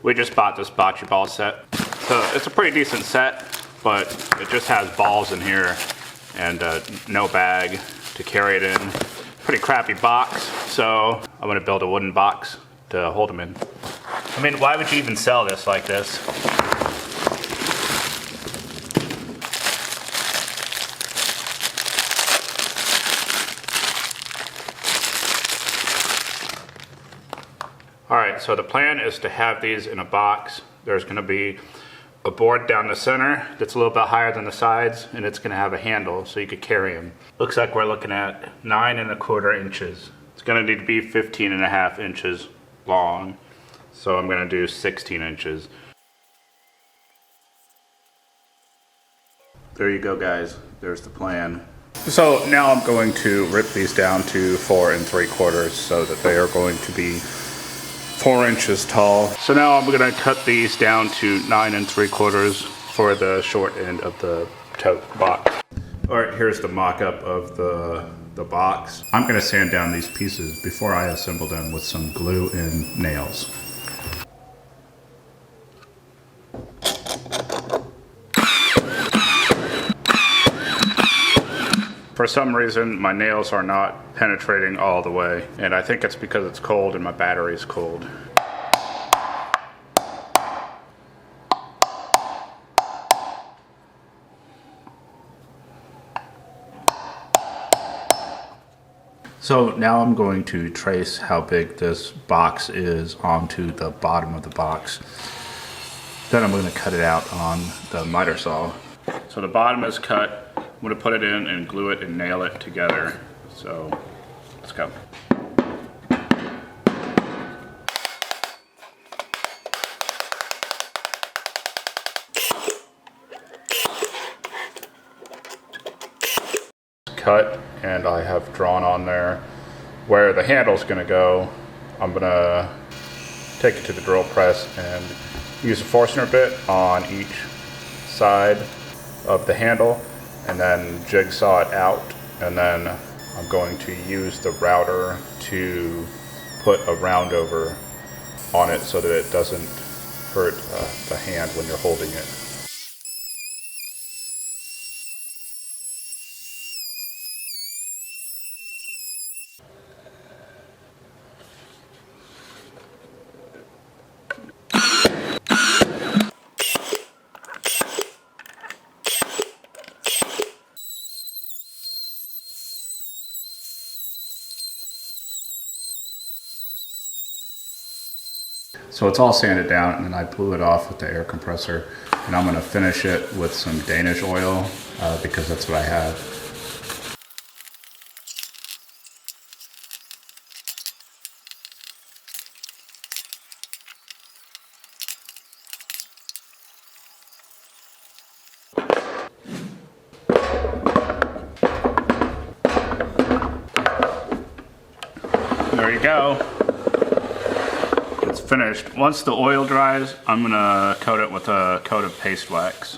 We just bought this bocce ball set. So it's a pretty decent set, but it just has balls in here and no bag to carry it in. Pretty crappy box, so I'm gonna build a wooden box to hold them in. I mean, why would you even sell this like this? All right, so the plan is to have these in a box. There's gonna be a board down the center that's a little bit higher than the sides, and it's gonna have a handle so you could carry them. Looks like we're looking at 9¼ inches. It's gonna need to be 15½ inches long. So I'm gonna do 16 inches. There you go, guys. There's the plan. So now I'm going to rip these down to 4 3/4 so that they are going to be 4 inches tall. So now I'm gonna cut these down to 9 3/4 for the short end of the tote box. All right, here's the mock-up of the box. I'm gonna sand down these pieces before I assemble them with some glue and nails. For some reason, my nails are not penetrating all the way, and I think it's because it's cold and my battery is cold. So now I'm going to trace how big this box is onto the bottom of the box. Then I'm going to cut it out on the miter saw. So the bottom is cut. I'm going to put it in and glue it and nail it together. So let's go. Cut, and I have drawn on there where the handle's going to go. I'm going to take it to the drill press and use a Forstner bit on each side of the handle, and then jigsaw it out, and then I'm going to use the router to put a round over on it so that it doesn't hurt the hand when you're holding it. So it's all sanded down, and then I blew it off with the air compressor, and I'm going to finish it with some Danish oil because that's what I have. There you go. It's finished. Once the oil dries, I'm gonna coat it with a coat of paste wax.